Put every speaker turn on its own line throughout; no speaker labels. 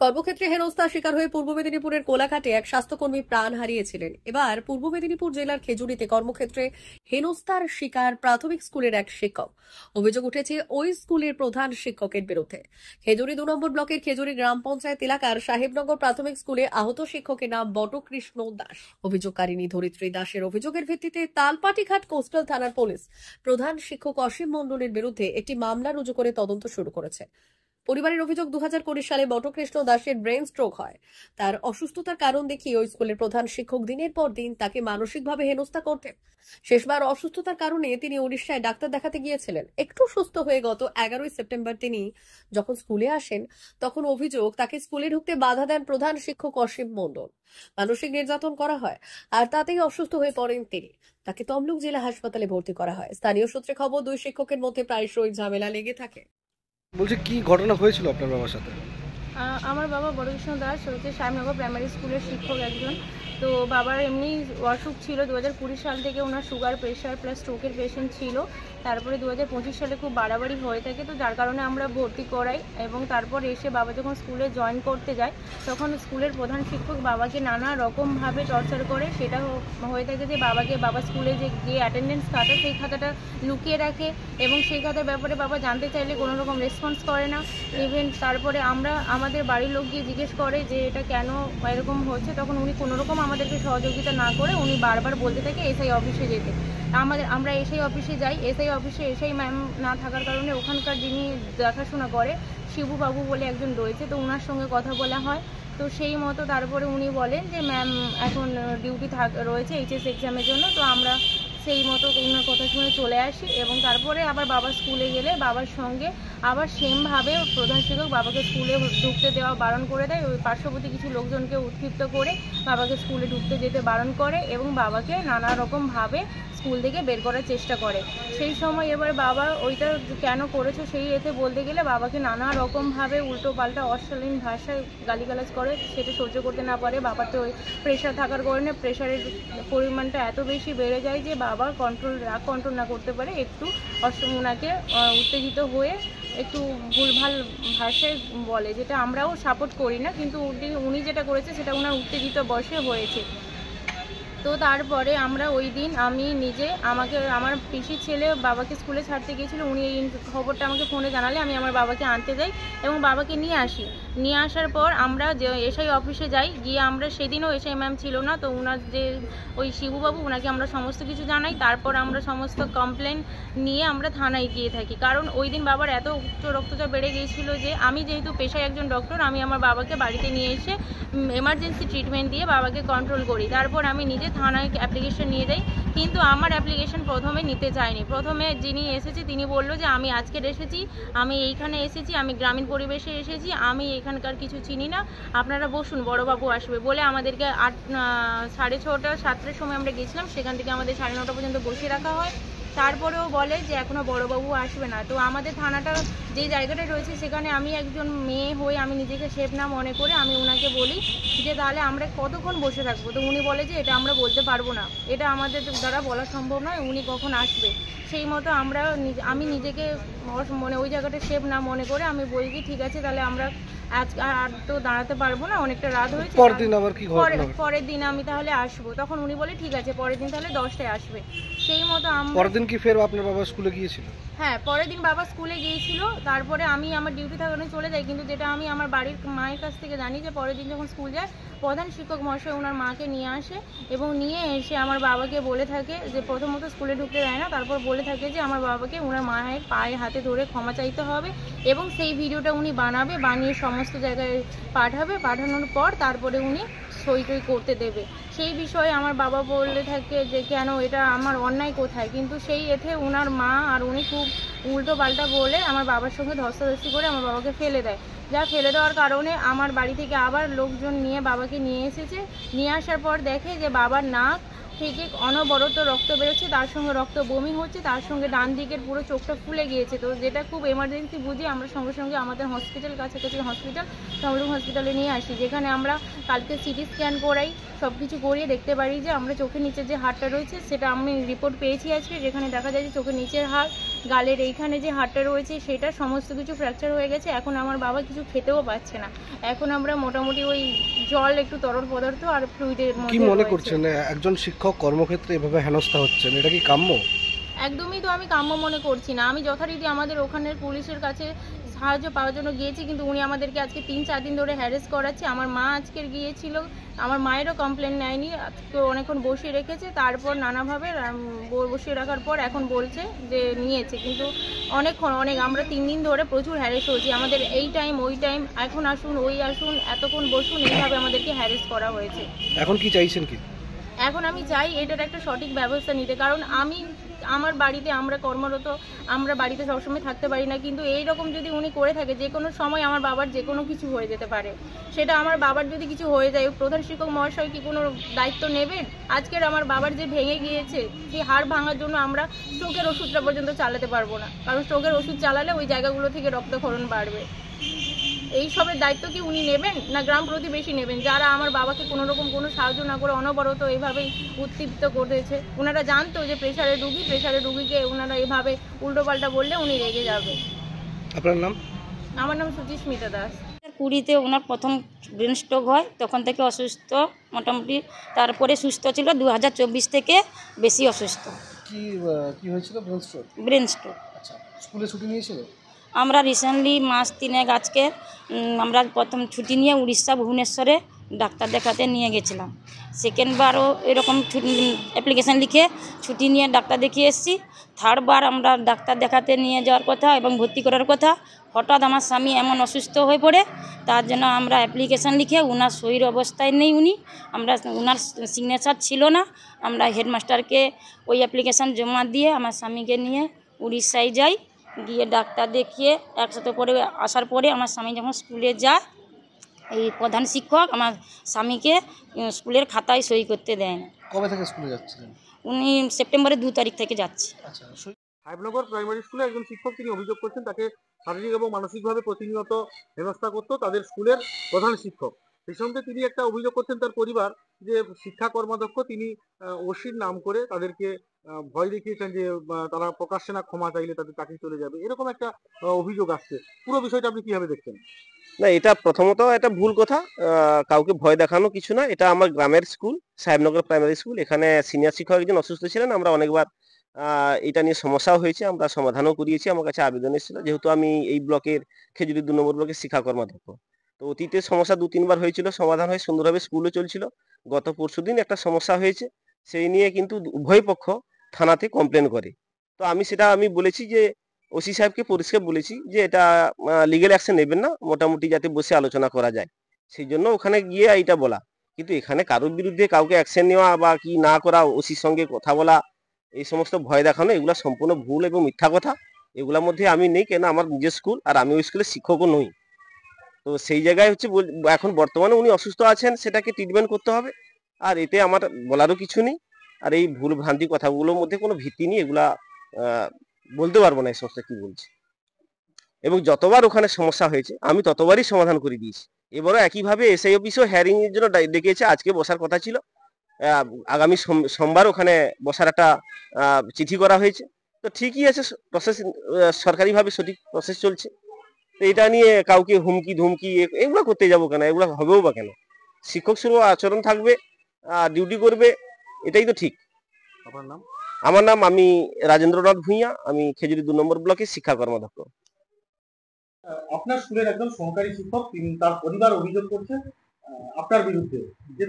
কর্মক্ষেত্রে হেনস্থার শিকার হয়ে পূর্ব মেদিনীপুরের কোলাঘাটে এক স্বাস্থ্যকর্মী প্রাণ হারিয়েছিলেন। এবার পূর্ব মেদিনীপুর জেলার খেজুরিতে কর্মক্ষেত্রে হেনস্থার শিকার প্রাথমিক স্কুলের এক শিক্ষক। অভিযোগ উঠেছে ওই স্কুলের প্রধান শিক্ষকের বিরুদ্ধে। খেজুরি 2 নম্বর ব্লকের খেজুরি গ্রাম পঞ্চায়েত এলাকার সাহেবনগর প্রাথমিক স্কুলে আহত শিক্ষকের নাম বটকৃষ্ণ দাস। অভিযোগকারিণী ধরিত্রী দাসের অভিযোগের ভিত্তিতে তালপাটিঘাট কোস্টাল থানার পুলিশ প্রধান শিক্ষক অসীম মণ্ডলের বিরুদ্ধে একটি মামলা রুজু করে তদন্ত শুরু করেছে। পরিবারের অভিযোগ, 2020 সালে বটকৃষ্ণ দাসের ব্রেন স্ট্রোক হয়। তার অসুস্থতার কারণ দেখিয়ে ওই স্কুলের প্রধান শিক্ষক দিনের পর দিন তাকে মানসিকভাবে হেনস্থা করতেন। শেষবার অসুস্থতার কারণে তিনি উড়িষ্যায় ডাক্তার দেখাতে গিয়েছিলেন। একটু সুস্থ হয়ে গত 11 সেপ্টেম্বর তিনি যখন স্কুলে আসেন, তখন অভিযোগ তাকে স্কুলে ঢুকতে বাধা দেন প্রধান শিক্ষক অসীম মণ্ডল। মানসিক নির্যাতন করা হয়, আর তাতেই অসুস্থ হয়ে পড়েন তিনি। তাকে তমলুক জেলা হাসপাতালে ভর্তি করা হয়। স্থানীয় সূত্রে খবর, দুই শিক্ষকের মধ্যে প্রায়শই ঝামেলা লেগে থাকে।
বলছি, কি ঘটনা হয়েছিল আপনার বাবার সাথে?
আমার বাবা বটকৃষ্ণ দাস হচ্ছে সাহেবনগর প্রাইমারি স্কুলের শিক্ষক একজন। তো বাবার এমনি অসুখ ছিল, 2020 সাল থেকে ওনার সুগার, প্রেশার প্লাস স্ট্রোকের পেশেন্ট ছিল। তারপরে 2025 সালে খুব বাড়াবাড়ি হয়ে থাকে, তো যার কারণে আমরা ভর্তি করাই। এবং তারপর এসে বাবা যখন স্কুলে জয়েন করতে যায়, তখন স্কুলের প্রধান শিক্ষক বাবাকে নানা রকমভাবে টর্চার করে। সেটা হয়ে থাকে যে বাবা স্কুলে যে অ্যাটেন্ডেন্স খাতা, সেই খাতাটা লুকিয়ে রাখে এবং সেই খাতার ব্যাপারে বাবা জানতে চাইলে কোনো রকম রেসপন্স করে না। ইভেন তারপরে আমাদের বাড়ির লোক গিয়ে জিজ্ঞেস করে যে এটা কেন এরকম হচ্ছে, তখন উনি কোনোরকম আমাদেরকে সহযোগিতা না করে উনি বারবার বলতে থাকে এসআই অফিসে যেতে। আমরা এসআই অফিসে যাই। এসআই অফিসে এসআই ম্যাম না থাকার কারণে ওখানকার যিনি দেখাশোনা করে শিবু বাবু বলে একজন রয়েছে, তো ওনার সঙ্গে কথা বলা হয়। তো সেই মতো তারপরে উনি বলেন যে ম্যাম এখন ডিউটি রয়েছে এইচএস এক্সামের জন্য। তো আমরা সেই মতো ওনার কথা শুনে চলে আসি এবং তারপরে আবার বাবা স্কুলে গেলে বাবার সঙ্গে আবার সেমভাবে প্রধান শিক্ষক বাবাকে স্কুলে ঢুকতে দেওয়া বারণ করে দেয়। ওই পার্শ্ববর্তী কিছু লোকজনকে উৎক্ষিপ্ত করে বাবাকে স্কুলে ঢুকতে যেতে বারণ করে এবং বাবাকে নানা রকমভাবে স্কুল থেকে বের করার চেষ্টা করে। সেই সময় এবার বাবা ওইটা কেন করেছো সেই এতে বলতে গেলে বাবাকে নানা রকমভাবে উল্টো পাল্টা অশালীন ভাষায় গালিগালাজ করে। সেটা সহ্য করতে না পারে, বাবার তো প্রেশার থাকার কারণে প্রেশারের পরিমাণটা এত বেশি বেড়ে যায় যে বাবা রাগ কন্ট্রোল না করতে পারে, একটু ওনাকে উত্তেজিত হয়ে একটু ভুলভাল ভাষায় বলে, যেটা আমরাও সাপোর্ট করি না, কিন্তু উনি যেটা করেছে সেটা ওনার উত্তেজিত বয়সে হয়েছে। তো তারপরে আমরা ওই দিন আমি নিজে আমার পিসির ছেলে বাবাকে স্কুলে ছাড়তে গিয়েছিল। উনি এই খবরটা আমাকে ফোনে জানালে আমি আমার বাবাকে আনতে যাই এবং বাবাকে নিয়ে আসি। নিয়ে আসার পর আমরা যে এসআই অফিসে যাই, গিয়ে আমরা সেদিনও এসআই ম্যাম ছিল না, তো ওনার যে ওই শিবুবাবু ওনাকে আমরা সমস্ত কিছু জানাই। তারপর আমরা সমস্ত কমপ্লেন নিয়ে আমরা থানায় গিয়ে থাকি, কারণ ওই দিন বাবার এত উচ্চ রক্তচাপ বেড়ে গিয়েছিল যে আমি যেহেতু পেশায় একজন ডক্টর, আমি আমার বাবাকে বাড়িতে নিয়ে এসে এমার্জেন্সি ট্রিটমেন্ট দিয়ে বাবাকে কন্ট্রোল করি। তারপর আমি নিজে থানায় অ্যাপ্লিকেশন নিয়ে যাই, কিন্তু আমার অ্যাপ্লিকেশন প্রথমে নিতে চায়নি। প্রথমে যিনি এসেছে তিনি বলল যে আমি আজকের এসেছি, আমি এইখানে এসেছি, আমি গ্রামীণ পরিবেশে এসেছি, আমি এখানকার কিছু চিনি না, আপনারা বসুন, বড়োবাবু আসবে বলে আমাদেরকে 6:30 7টার সময় আমরা গেছিলাম, সেখান থেকে আমাদের 9:30 পর্যন্ত বসিয়ে রাখা হয়। তারপরেও বলে যে এখনও বড়োবাবু আসবে না। তো আমাদের থানাটা যে জায়গাটায় রয়েছে সেখানে আমি একজন মেয়ে হয়ে আমি নিজেকে সেফ না মনে করে আমি ওনাকে বলি যে তাহলে আমরা কতক্ষণ বসে থাকবো। তো উনি বলে যে এটা আমরা বলতে পারবো না, এটা আমাদের দ্বারা বলা সম্ভব নয়, উনি কখন আসবে। সেই মতো আমি নিজেকে ওই জায়গাটা সেফ না মনে করে আমি বলছি ঠিক আছে, তাহলে আমরা আজ আর তো দাঁড়াতে পারবো না, অনেকটা রাত হয়েছে, পরের দিন আমি তাহলে আসবো। তখন উনি বলে ঠিক আছে, পরের দিন তাহলে 10টায় আসবে। সেই মতো
পরের দিন কি ফের আপনার বাবা স্কুলে গিয়েছিল?
হ্যাঁ, পরের দিন বাবা স্কুলে গিয়েছিল। তারপরে আমি আমার ডিউটি থাকানো চলে যাই, কিন্তু যেটা আমি আমার বাড়ির মায়ের কাছ থেকে জানি যে পরের দিন যখন স্কুল যায় প্রধান শিক্ষক মহাশয় ওনার মাকে নিয়ে আসে এবং নিয়ে এসে আমার বাবাকে বলে থাকে যে প্রথমত স্কুলে ঢুকতে দেয় না, তারপর বলে থাকে যে আমার বাবাকে ওনার মায়ের পায়ে হাতে ধরে ক্ষমা চাইতে হবে এবং সেই ভিডিওটা উনি বানিয়ে সমস্ত জায়গায় পাঠানোর পর তারপরে উনি সই করতে দেবে। সেই বিষয়ে আমার বাবা বলে থাকে যে কেন, এটা আমার অন্যায় কোথায়, কিন্তু সেই এতে ওনার মা আর উনি খুব উল্টো পাল্টা বলে আমার বাবার সঙ্গে ধস্তাধস্তি করে আমার বাবাকে ফেলে দেয়। যা ফেলে দেওয়ার কারণে আমার বাড়ি থেকে আবার লোকজন নিয়ে বাবাকে নিয়ে এসেছে। নিয়ে আসার পর দেখে যে বাবার নাক থেকে অনবরত রক্ত বেরোচ্ছে, তার সঙ্গে রক্ত বমি হচ্ছে, তার সঙ্গে ডান দিকের পুরো চোখটা ফুলে গিয়েছে। তো যেটা খুব এমার্জেন্সি বুঝি আমরা সঙ্গে সঙ্গে আমাদের হসপিটাল, কাছাকাছি হসপিটাল তমলুক হসপিটালে নিয়ে আসি, যেখানে আমরা কালকে সিটি স্ক্যান করাই, সব কিছু করিয়ে দেখতে পারি যে আমরা চোখের নিচে যে হাড়টা রয়েছে সেটা আমি রিপোর্ট পেয়েছি আজকে, যেখানে দেখা যায় যে চোখের নিচের হাড়, গালের এইখানে যে হাড়টা রয়েছে সেটা সমস্ত কিছু ফ্র্যাকচার হয়ে গেছে। এখন আমার বাবা কিছু খেতেও পাচ্ছে না। এখন আমরা মোটামুটি ওই জল, একটু তরল পদার্থ আর ফ্লুইডের
কি
মধ্যে
মনে
রয়েছে।
করছেন একজন শিক্ষক কর্মক্ষেত্রে এভাবে হেনস্থা হচ্ছেন, এটা কি কাম্য?
একদমই তো আমি কাম্য মনে করছি না। আমি যথারীতি আমাদের ওখানের পুলিশের কাছে সাহায্য পাওয়ার জন্য গিয়েছি, কিন্তু উনি আমাদেরকে আজকে 3-4 দিন ধরে হ্যারেস করাচ্ছে। আমার মা আজকের গিয়েছিল, আমার মায়েরও কমপ্লেন নেয়নি, আজকে অনেকক্ষণ বসিয়ে রেখেছে, তারপর নানাভাবে বসিয়ে রাখার পর এখন বলছে যে নিয়েছে, কিন্তু অনেক আমরা 3 দিন ধরে প্রচুর হ্যারেস হয়েছি। আমাদের এই টাইম ওই টাইম, এখন আসুন ওই আসুন, এতক্ষণ বসুন, এইভাবে আমাদেরকে হ্যারেস করা হয়েছে।
এখন কি চাইছেন কি?
এখন আমি চাই এটার একটা সঠিক ব্যবস্থা নিতে, কারণ আমার বাড়িতে আমরা কর্মরত, আমরা বাড়িতে সবসময় থাকতে পারি না, কিন্তু এই রকম যদি উনি করে থাকে যে কোনো সময় আমার বাবার যে কোনো কিছু হয়ে যেতে পারে। সেটা আমার বাবার যদি কিছু হয়ে যায়, প্রধান শিক্ষক মহাশয় কি কোনো দায়িত্ব নেবেন? আজকের আমার বাবার যে ভেঙে গিয়েছে, সেই হাড় ভাঙার জন্য আমরা স্ট্রোকের ওষুধটা পর্যন্ত চালাতে পারবো না, কারণ স্ট্রোকের ওষুধ চালালে ওই জায়গাগুলো থেকে রক্তক্ষরণ বাড়বে। এই সবের দায়িত্ব কি উনি নেবেন, না গ্রাম প্রতিবেশী নেবেন, যারা আমার বাবাকে কোনো রকম কোনো সাহায্য না করে অনবরত এইভাবেই উত্তীপ্ত করেছে? ওনারা জানতো যে প্রেশারের রুগীকে ওনারা এভাবে উল্টোপাল্টা বললে উনি রেগে যাবে।
আপনার নাম?
আমার নাম সুচিস্মিতা দাস।
2020-তে ওনার প্রথম ব্রেন স্ট্রোক হয়, তখন থেকে অসুস্থ মোটামুটি, তারপরে সুস্থ ছিল, 2024 থেকে বেশি অসুস্থ।
কি হয়েছিল?
Brain stroke.
আচ্ছা, স্কুলে ছুটি নিয়েছিল?
আমরা রিসেন্টলি মাস 3 আজকে আমরা প্রথম ছুটি নিয়ে উড়িষ্যা ভুবনেশ্বরে ডাক্তার দেখাতে নিয়ে গেছিলাম। সেকেন্ডবারও এরকম অ্যাপ্লিকেশান লিখে ছুটি নিয়ে ডাক্তার দেখিয়ে এসেছি। থার্ডবার আমরা ডাক্তার দেখাতে নিয়ে যাওয়ার কথা এবং ভর্তি করার কথা, হঠাৎ আমার স্বামী এমন অসুস্থ হয়ে পড়ে, তার জন্য আমরা অ্যাপ্লিকেশান লিখে, ওনার শরীর অবস্থায় নেই উনি, ওনার সিগনেচার ছিল না, আমরা হেডমাস্টারকে ওই অ্যাপ্লিকেশান জমা দিয়ে আমার স্বামীকে নিয়ে উড়িষ্যায় যাই। গিয়ে ডাক্তার দেখিয়ে একসাথে পরে আসার পরে আমার স্বামী যখন স্কুলে যায়, এই প্রধান শিক্ষক আমার স্বামীকে স্কুলের খাতায় সই করতে দেয় না।
কবে থেকে স্কুলে যাচ্ছিলেন?
উনি সেপ্টেম্বরের 2 তারিখ থেকে যাচ্ছে।
আচ্ছা,
সাহেবনগর প্রাইমারি স্কুলে একজন শিক্ষক তিনি অভিযোগ করছেন তাকে শারীরিক এবং মানসিকভাবে প্রতিনিয়ত হেনস্থা করতো তাদের স্কুলের প্রধান শিক্ষক। সেই সঙ্গে তিনি একটা অভিযোগ করছেন তার পরিবার যে শিক্ষা কর্মাধ্যক্ষ তিনি ওসির নাম করে তাদেরকে ভয় দেখিয়েছেন যে তারা প্রকাশ্যে না ক্ষমা চাইলে তাদের চাকরি চলে যাবে, এরকম একটা অভিযোগ আসছে। পুরো বিষয়টা আপনি কিভাবে দেখছেন?
না, এটা প্রথমত এটা ভুল কথা। কাউকে ভয় দেখানো কিছু না। এটা আমার গ্রামের স্কুল, সাহেবনগর প্রাইমারি স্কুল। এখানে সিনিয়র শিক্ষক একজন অসুস্থ ছিলেন, আমরা অনেকবার এটা নিয়ে সমস্যাও হয়েছে, আমরা সমাধানও করিয়েছি। আমার কাছে আবেদন এসেছিল, যেহেতু আমি এই ব্লকের খেজুরি 2 নম্বর ব্লকের শিক্ষা কর্মাধ্যক্ষ। তো অতীতে সমস্যা 2-3 বার হয়েছিল, সমাধান হয়ে সুন্দরভাবে স্কুলও চলছিল। গত পরশুদিন একটা সমস্যা হয়েছে, সেই নিয়ে কিন্তু উভয় পক্ষ থানাতে কমপ্লেন করে। তো আমি বলেছি যে ওসি সাহেবকে পরিষ্কার বলেছি যে এটা লিগ্যাল অ্যাকশন নেবেন না, মোটামুটি যাতে বসে আলোচনা করা যায়, সেই জন্য ওখানে গিয়ে এটা বলা। কিন্তু এখানে কারোর বিরুদ্ধে কাউকে অ্যাকশন নেওয়া বা কি না করা, ওসির সঙ্গে কথা বলা, এই সমস্ত ভয় দেখানো, এগুলা সম্পূর্ণ ভুল এবং মিথ্যা কথা। এগুলোর মধ্যে আমি নেই, কেন আমার নিজের স্কুল আর আমি ওই স্কুলের শিক্ষকও নই। তো সেই জায়গায় হচ্ছে এখন বর্তমানে উনি অসুস্থ আছেন, সেটাকে ট্রিটমেন্ট করতে হবে, আর এতে আমার বলারও কিছু নেই। আর এই ভুল ভ্রান্তি কথাগুলোর মধ্যে কোনো ভিত্তি নেই, এগুলা বলতে পারবো না এই সমস্যা কি বলছে। এবং যতবার ওখানে সমস্যা হয়েছে আমি ততবারই সমাধান করে দিয়েছি। এবারও একইভাবে এসআই অফিসও হিয়ারিং এর জন্য ডেকেছে, আজকে বসার কথা ছিল। আগামী সোমবার ওখানে বসার একটা চিঠি করা হয়েছে। তো ঠিকই আছে, প্রসেস সরকারিভাবে সঠিক প্রসেস চলছে। তো এটা নিয়ে কাউকে হুমকি ধুমকি এগুলো করতে যাবো কেন, এগুলো হবেও বা কেন? শিক্ষক সুলভ আচরণ থাকবে, ডিউটি করবে, এটাই তো ঠিক।
আপনার নাম?
আমার নাম আমি রাজেন্দ্রনাথ ভূঁইয়া, আমি খেজুরি 2 নম্বর ব্লকের শিক্ষা কর্মাধ্যক্ষ।
আপনার স্কুলের একজন সহকারী শিক্ষক, তিনি তার পরিবার অভিযোগ করছে আপনার বিরুদ্ধে যে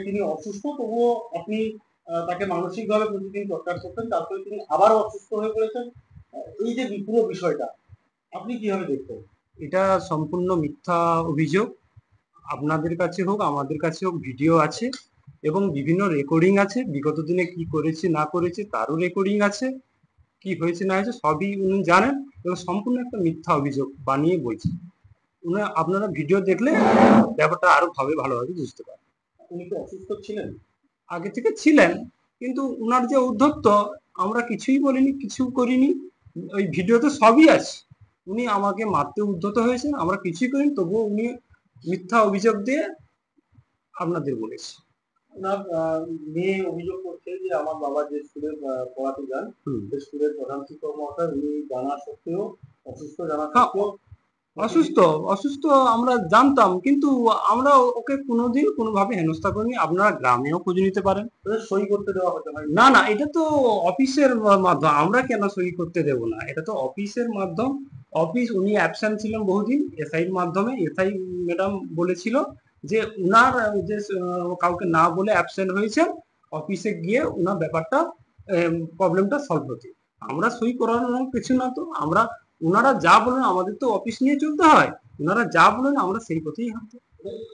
তিনি অসুস্থ, তবুও আপনি তাকে মানসিকভাবে প্রতিদিন টর্চার করতেন, তারপরে তিনি আবারও অসুস্থ হয়ে পড়েছেন। এই যে পুরো বিষয়টা আপনি কিভাবে দেখতেন?
এটা সম্পূর্ণ মিথ্যা অভিযোগ। আপনাদের কাছে হোক, আমাদের কাছে হোক, ভিডিও আছে এবং বিভিন্ন রেকর্ডিং আছে। বিগত দিনে কি করেছে না করেছে তারও রেকর্ডিং আছে, কি হয়েছে না হয়েছে সবই উনি জানেন, এবং সম্পূর্ণ একটা মিথ্যা অভিযোগ বানিয়ে বলছে। আপনারা ভিডিও দেখলে ব্যাপারটা আরো ভালোভাবে বুঝতে পারবেন।
উনি তো অসুস্থ ছিলেন?
আগে থেকে ছিলেন, কিন্তু উনার যে উদ্ধত্ত, আমরা কিছুই বলিনি, কিছু করিনি, ওই ভিডিওতে সবই আছে। উনি আমাকে মারতে উদ্ধত হয়েছেন, আমরা কিছুই করিনি, তবুও উনি মিথ্যা অভিযোগ দিয়ে আপনাদের বলেছে।
ওনার মেয়ে অভিযোগ করছে যে আমার বাবা যে স্কুলে পড়াতে যান সেই স্কুলের প্রধান শিক্ষক মহাশয় উনি জানা সত্ত্বেও অসুস্থ জানা সত্ত্বেও
অসুস্থ আমরা জানতাম, কিন্তু আমরা ওকে কোনোদিন কোনোভাবে হেনস্থা করিনি। আপনারা গ্রামেও খোঁজ নিতে পারেন।
সই করতে দেওয়া হতো
না না, এটা তো অফিসের মাধ্যম, আমরা কেন সই করতে দেব না? এটা তো অফিসের মাধ্যম। অফিস, উনি অ্যাবসেন্ট ছিলেন বহুদিন, এসআইর মাধ্যমে এসআই ম্যাডাম বলেছিল যে উনার যে কাউকে না বলে অ্যাবসেন্ট হয়েছে, অফিসে গিয়ে উনার ব্যাপারটা প্রবলেমটা সলভ হতে। আমরা সই করানোর কিছু না, তো আমরা উনারা যা বলেন, আমাদের তো অফিস নিয়ে চলতে হয়, উনারা যা বলেন আমরা সেই পথেই হাঁটবো।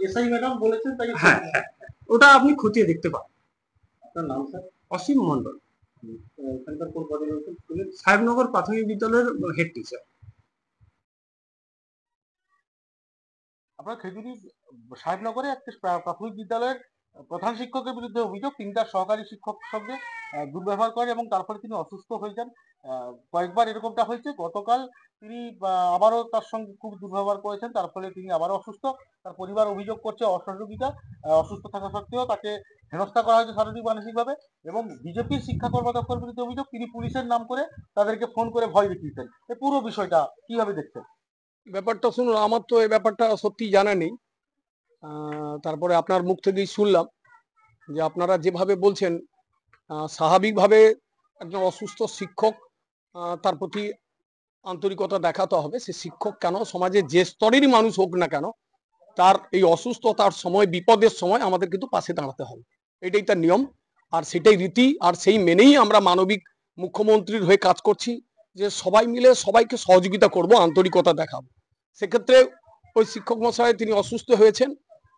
এসআই ম্যাডাম বলেছেন তাই?
হ্যাঁ হ্যাঁ, ওটা আপনি খতিয়ে দেখতে পারেন।
আপনার নাম স্যার?
অসীম মন্ডল,
এখানকার কোন পদে রয়েছেন স্কুলের?
সাহেবনগর প্রাথমিক বিদ্যালয়ের হেড টিচার।
আপনার খেজুরি সাহেবনগরে একটা প্রাথমিক বিদ্যালয়ের প্রধান শিক্ষকের বিরুদ্ধে অভিযোগ, 3টা সহকারী শিক্ষকের সঙ্গে দুর্ব্যবহার করেন এবং তারপরে তিনি অসুস্থ হয়ে যান। কয়েকবার এরকমটা হয়েছে। গতকাল তিনি আবারও তার সঙ্গে খুব দুর্ব্যবহার করেছেন, তার ফলে তিনি আবারও অসুস্থ। তার পরিবার অভিযোগ করছে অসহযোগিতা, অসুস্থ থাকা সত্ত্বেও তাকে হেনস্থা করা হয়েছে শারীরিক মানসিকভাবে। এবং বিজেপির শিক্ষা কর্মদক্ষের বিরুদ্ধে অভিযোগ, তিনি পুলিশের নাম করে তাদেরকে ফোন করে ভয় দেখিয়েছেন। এই পুরো বিষয়টা কিভাবে দেখছেন?
ব্যাপারটা শুনুন, আমার তো এই ব্যাপারটা সত্যি জানা নেই। তারপরে আপনার মুখ থেকেই শুনলাম যে আপনারা যেভাবে বলছেন, স্বাভাবিকভাবে একজন অসুস্থ শিক্ষক, তার প্রতি আন্তরিকতা দেখাতে হবে। সে শিক্ষক কেন, সমাজে যে স্তরেরই মানুষ হোক না কেন, তার এই অসুস্থতার সময়, বিপদের সময় আমাদের কিন্তু পাশে দাঁড়াতে হবে, এটাই তার নিয়ম, আর সেটাই রীতি। আর সেই মেনেই আমরা মানবিক মুখ্যমন্ত্রীর হয়ে কাজ করছি, যে সবাই মিলে সবাইকে সহযোগিতা করব, আন্তরিকতা দেখাবো। সেক্ষেত্রে ওই শিক্ষক মশাই তিনি অসুস্থ হয়েছেন,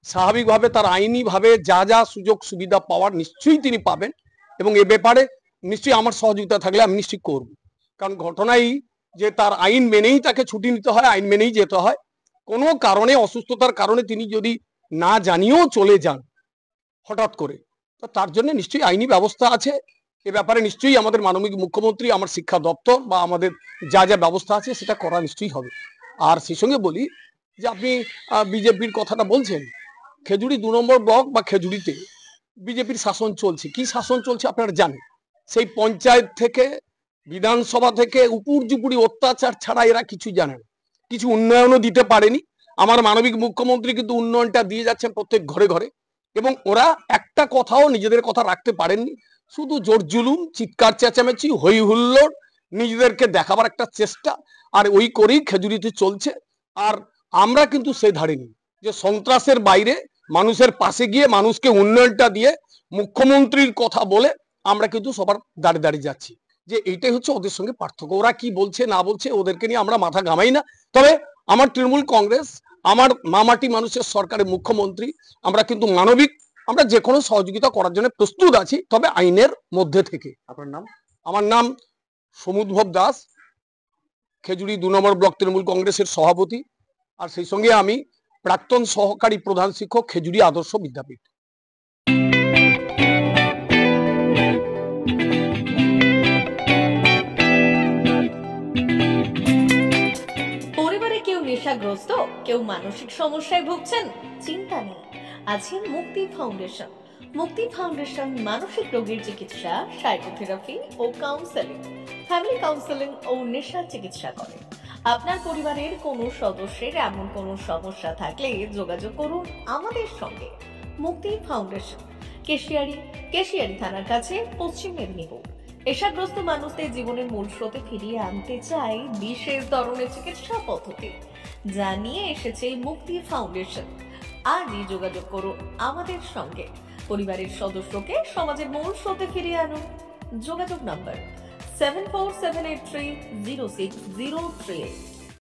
স্বাভাবিকভাবে তার আইনিভাবে যা যা সুযোগ সুবিধা পাওয়ার নিশ্চয়ই তিনি পাবেন, এবং এ ব্যাপারে নিশ্চয়ই আমার সহযোগিতা থাকলে আমি নিশ্চয়ই করব। কারণ ঘটনাই যে তার আইন মেনেই তাকে ছুটি নিতে হয়, আইন মেনেই যেতে হয়। কোনো কারণে, অসুস্থতার কারণে তিনি যদি না জানিয়েও চলে যান হঠাৎ করে, তো তার জন্য নিশ্চয়ই আইনি ব্যবস্থা আছে। এ ব্যাপারে নিশ্চয়ই আমাদের মাননীয় মুখ্যমন্ত্রী, আমার শিক্ষা দপ্তর বা আমাদের যা যা ব্যবস্থা আছে সেটা করা নিশ্চয়ই হবে। আর সেই সঙ্গে বলি যে আপনি বিজেপির কথাটা বলছেন, খেজুরি 2 নম্বর ব্লক বা খেজুরিতে বিজেপির শাসন চলছে। কি শাসন চলছে আপনারা জানেন। সেই পঞ্চায়েত থেকে, বিধানসভা থেকে উপর্যুপুরি অত্যাচার ছাড়া এরা কিছু জানে না, কিছু উন্নয়নও দিতে পারেনি। আমার মাননীয় মুখ্যমন্ত্রী কিন্তু উন্নয়নটা দিয়ে যাচ্ছেন প্রত্যেক ঘরে ঘরে, এবং ওরা একটা কথাও নিজেদের কথা রাখতে পারেননি। শুধু জোর জুলুম, চিৎকার চেঁচামেচি, হই হুল্লোড়, নিজেদেরকে দেখাবার একটা চেষ্টা, আর ওই করেই খেজুরিতে চলছে। আর আমরা কিন্তু সে ধারিনি যে সন্ত্রাসের বাইরে মানুষের পাশে গিয়ে মানুষকে উন্নয়নটা দিয়ে মুখ্যমন্ত্রীর কথা বলে আমরা কিন্তু সবার দাঁড়িয়ে দাঁড়িয়ে যাচ্ছি। যে এইটাই হচ্ছে ওদের সঙ্গে পার্থক্য। ওরা কি বলছে না বলছে ওদেরকে নিয়ে আমরা মাথা ঘামাই না। তবে আমার তৃণমূল কংগ্রেস, আমার মামাটি মানুষের সরকারের মুখ্যমন্ত্রী, আমরা কিন্তু মানবিক, আমরা যে কোনো সহযোগিতা করার জন্য প্রস্তুত আছি, তবে আইনের মধ্যে থেকে।
আপনার নাম?
আমার নাম সমুদ্ভব দাস, খেজুরি 2 নম্বর ব্লক তৃণমূল কংগ্রেসের সভাপতি, আর সেই সঙ্গে আমি প্রাক্তন সহকারী প্রধান শিক্ষক, খেজুরি আদর্শ বিদ্যাপীঠ।
পরিবারে কেউ নেশাগ্রস্ত, কেউ মানসিক সমস্যায় ভুগছেন? চিন্তা নেই, আছে মুক্তি ফাউন্ডেশন। মুক্তি ফাউন্ডেশন মানসিক রোগের চিকিৎসা, সাইকোথেরাপি ও কাউন্সেলিং, ফ্যামিলি কাউন্সেলিং ও নেশা চিকিৎসা করে। আপনার পরিবারের কোনো সদস্যের এমন কোনো সমস্যা থাকলে যোগাযোগ করুন আমাদের সঙ্গে। মুক্তি ফাউন্ডেশন, কেশিয়ারি থানার কাছে, পশ্চিম মেদিনীপুর। নেশাগ্রস্ত মানুষদের জীবনের মূল স্রোতে ফিরিয়ে আনতে চাই বিশেষ ধরনের চিকিৎসা পদ্ধতি, যা নিয়ে এসেছে মুক্তি ফাউন্ডেশন। আজই যোগাযোগ করুন আমাদের সঙ্গে। পরিবারের সদস্যকে সমাজের মূল স্রোতে ফিরিয়ে আনুন। যোগাযোগ নম্বর 7478306038।